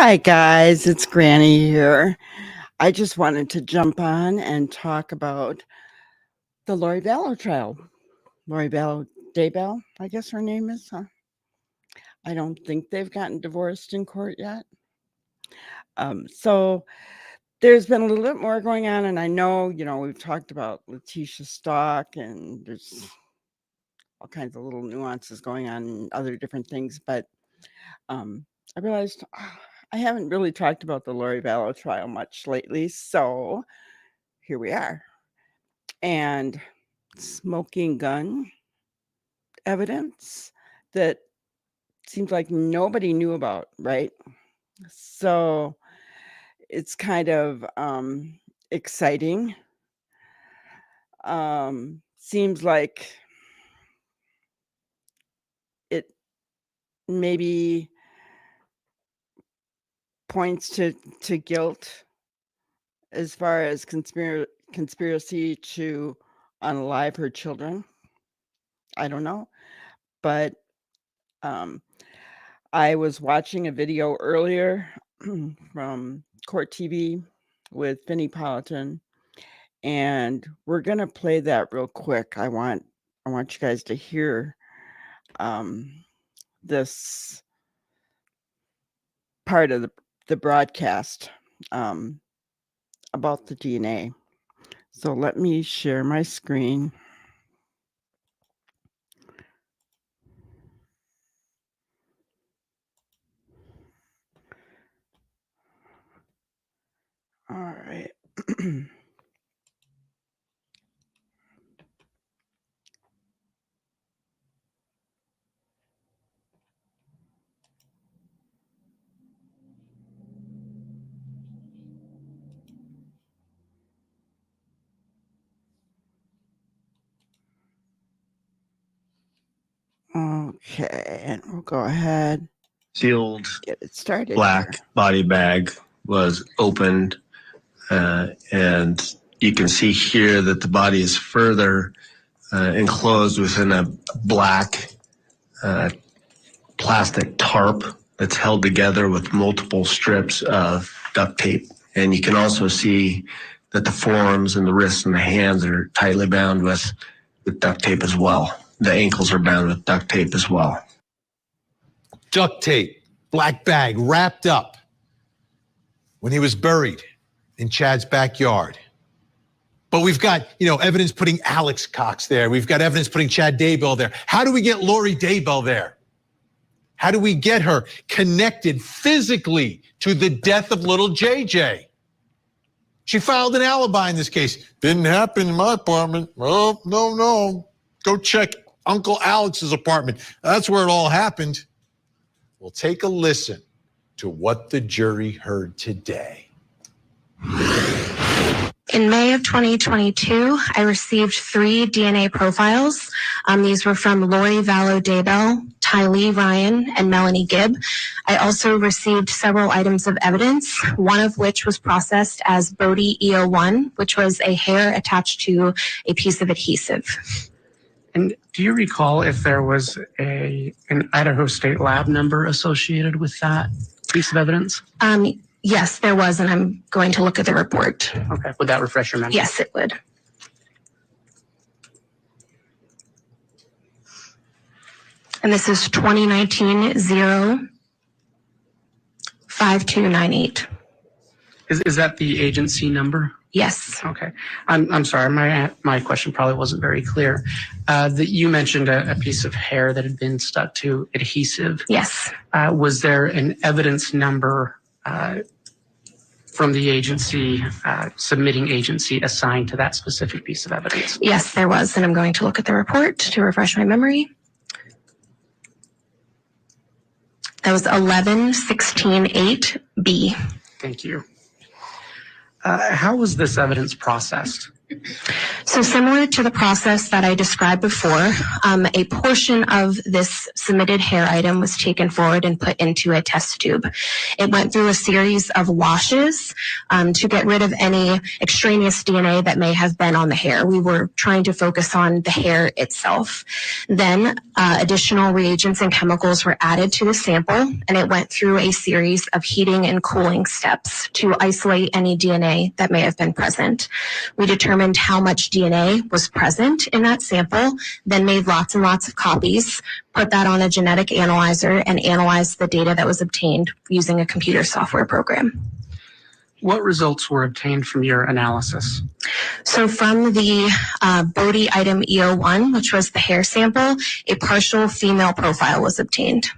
Hi guys, it's Granny here. I just wanted to jump on and talk about the Lori Vallow trial. Lori Vallow Daybell, I guess her name is, huh? I don't think they've gotten divorced in court yet. So there's been a little bit more going on, and I know, we've talked about Letitia Stock, and there's all kinds of little nuances going on and other different things, but I realized I haven't really talked about the Lori Vallow trial much lately, so here we are. And smoking gun evidence that seems like nobody knew about, right? So it's kind of exciting. Seems like it maybe points to guilt as far as conspiracy to unalive her children. I don't know, but I was watching a video earlier from Court TV with Vinnie Politan, and we're gonna play that real quick. I want you guys to hear this part of the broadcast about the DNA. So let me share my screen. All right. Okay, and we'll go ahead. Sealed Get it started. Black body bag was opened, and you can see here that the body is further enclosed within a black plastic tarp that's held together with multiple strips of duct tape. And you can also see that the forearms and the wrists and the hands are tightly bound with duct tape as well. The ankles are bound with duct tape as well. Duct tape, black bag, wrapped up when he was buried in Chad's backyard. But we've got, evidence putting Alex Cox there. We've got evidence putting Chad Daybell there. How do we get Lori Daybell there? How do we get her connected physically to the death of little JJ? She filed an alibi in this case. Didn't happen in my apartment. Oh, no. Go check Uncle Alex's apartment. That's where it all happened. We'll take a listen to what the jury heard today. In May of 2022, I received 3 DNA profiles. These were from Lori Vallow Daybell, Tylee Ryan, and Melanie Gibb. I also received several items of evidence, one of which was processed as Bodie EO1, which was a hair attached to a piece of adhesive. And do you recall if there was an Idaho State lab number associated with that piece of evidence? Yes, there was, and I'm going to look at the report. Okay, would that refresh your memory? Yes, it would. And this is 2019-05298. Is that the agency number? Yes. Okay. I'm sorry, my question probably wasn't very clear. That you mentioned a piece of hair that had been stuck to adhesive. Yes. Was there an evidence number from the agency, submitting agency assigned to that specific piece of evidence? Yes, there was, and I'm going to look at the report to refresh my memory. That was 11168B. Thank you. How was this evidence processed? So similar to the process that I described before, a portion of this submitted hair item was taken forward and put into a test tube. It went through a series of washes to get rid of any extraneous DNA that may have been on the hair. We were trying to focus on the hair itself. Then additional reagents and chemicals were added to the sample, and it went through a series of heating and cooling steps to isolate any DNA that may have been present. We determined how much DNA was present in that sample, then made lots and lots of copies, put that on a genetic analyzer, and analyzed the data that was obtained using a computer software program. What results were obtained from your analysis? So from the Bodie item E01, which was the hair sample, a partial female profile was obtained.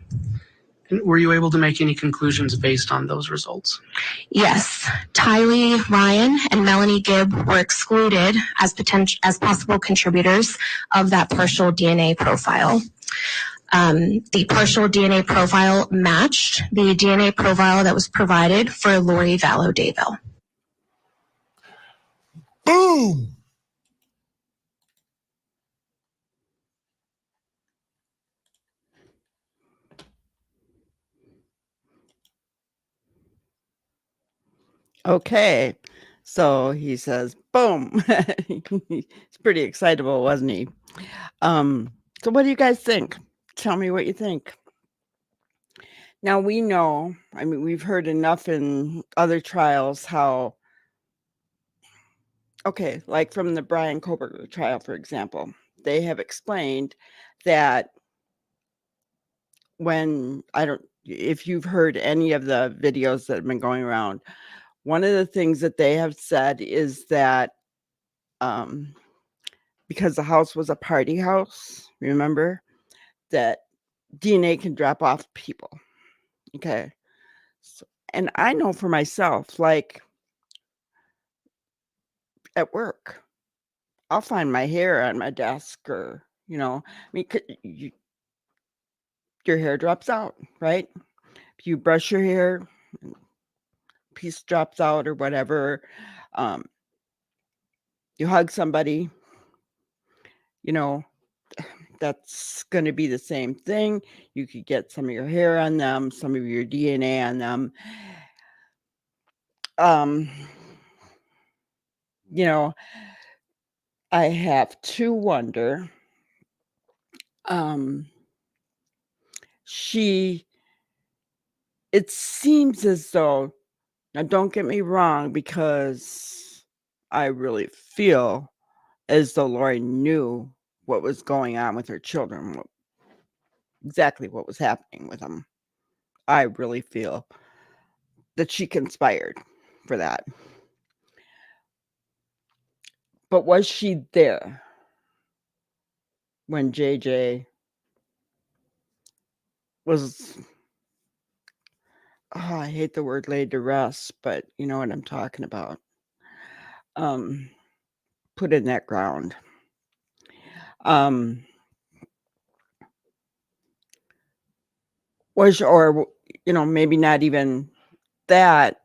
And were you able to make any conclusions based on those results? Yes, Tylee Ryan and Melanie Gibb were excluded as possible contributors of that partial DNA profile. The partial DNA profile matched the DNA profile that was provided for Lori Vallow Daybell. Boom! Okay. So he says, boom. He's pretty excitable, wasn't he? So what do you guys think? Tell me what you think. Now we know, I mean, we've heard enough in other trials how, okay, like from the Brian Koberger trial, for example, they have explained that if you've heard any of the videos that have been going around, one of the things that they have said is that because the house was a party house, remember, that DNA can drop off people. Okay. So, and I know for myself, like at work, I'll find my hair on my desk or, I mean, your hair drops out, right? If you brush your hair, piece drops out or whatever. You hug somebody, that's going to be the same thing. You could get some of your hair on them, some of your DNA on them. I have to wonder, it seems as though, now don't get me wrong, because I really feel as though Lori knew what was going on with her children, exactly what was happening with them. I really feel that she conspired for that. But was she there when JJ was, I hate the word laid to rest, but you know what I'm talking about, put in that ground? Maybe not even that,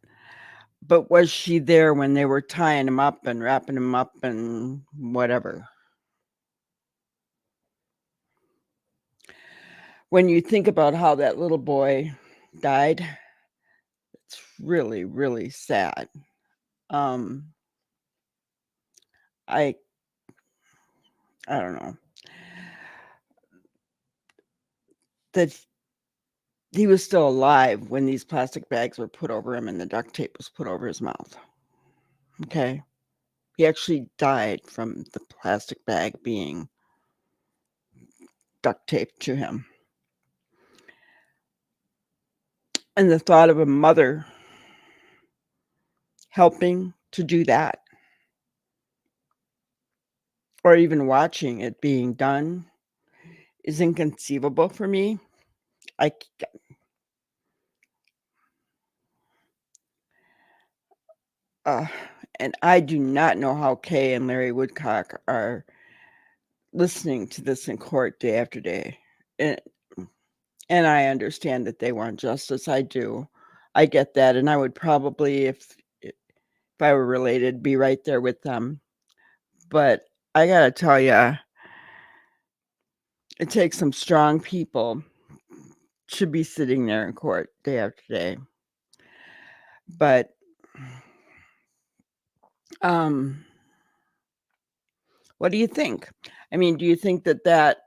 but was she there when they were tying him up and wrapping him up and whatever? When you think about how that little boy died, it's really, really sad. I don't know. That he was still alive when these plastic bags were put over him and the duct tape was put over his mouth. Okay. He actually died from the plastic bag being duct taped to him. And the thought of a mother helping to do that, or even watching it being done, is inconceivable for me. And I do not know how Kay and Larry Woodcock are listening to this in court day after day. And I understand that they want justice. I do. I get that. And I would probably, if I were related, be right there with them. But I gotta tell you, it takes some strong people to be sitting there in court day after day. But um, what do you think? I mean, do you think that that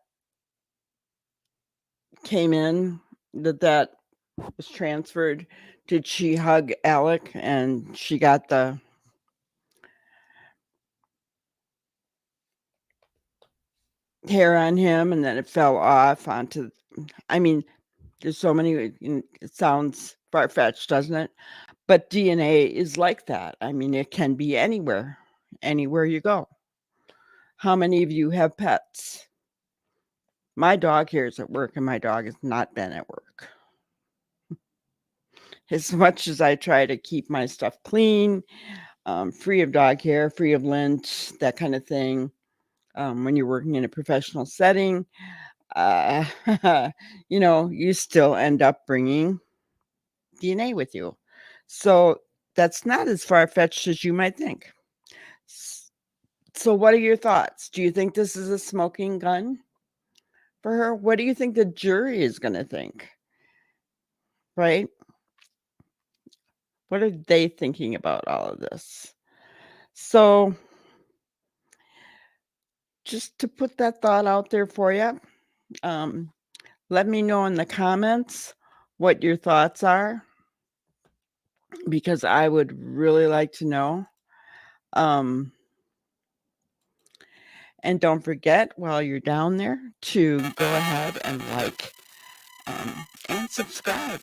came in, that was transferred? Did she hug Alec and she got the hair on him and then it fell off onto, I mean, there's so many, it sounds far-fetched, doesn't it? But DNA is like that. I mean, it can be anywhere you go. How many of you have pets? My dog here is at work and my dog has not been at work. As much as I try to keep my stuff clean, free of dog hair, free of lint, that kind of thing, when you're working in a professional setting, uh, you still end up bringing DNA with you. So that's not as far-fetched as you might think. So what are your thoughts? Do you think this is a smoking gun for her? What do you think the jury is going to think? Right? What are they thinking about all of this? So just to put that thought out there for you, let me know in the comments what your thoughts are, because I would really like to know. And don't forget, while you're down there, to go ahead and like and subscribe.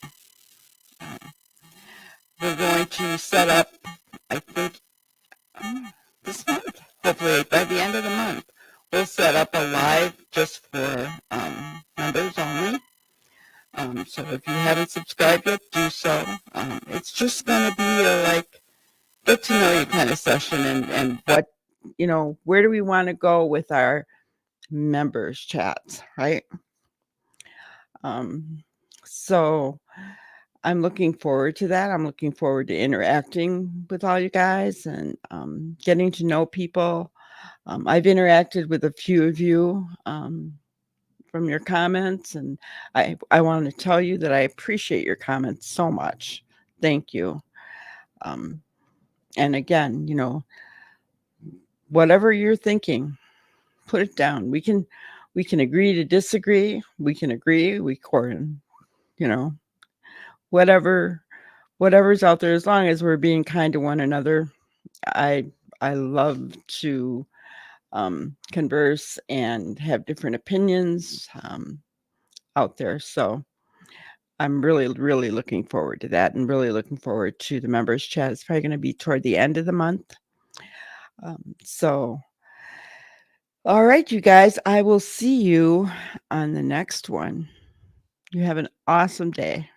We're going to set up, I think, this month. Hopefully, by the end of the month, we'll set up a live just for members only. So if you haven't subscribed yet, do so. It's just going to be a get to know you kind of session, and what, where do we want to go with our members chats, right? So I'm looking forward to that. I'm looking forward to interacting with all you guys and getting to know people. I've interacted with a few of you from your comments, and I want to tell you that I appreciate your comments so much. Thank you. And again, whatever you're thinking, put it down. We can agree to disagree. We can agree. Whatever's out there, as long as we're being kind to one another. I love to converse and have different opinions out there. So I'm really, really looking forward to that, and really looking forward to the members chat. It's probably going to be toward the end of the month. So, all right, you guys, I will see you on the next one. You have an awesome day.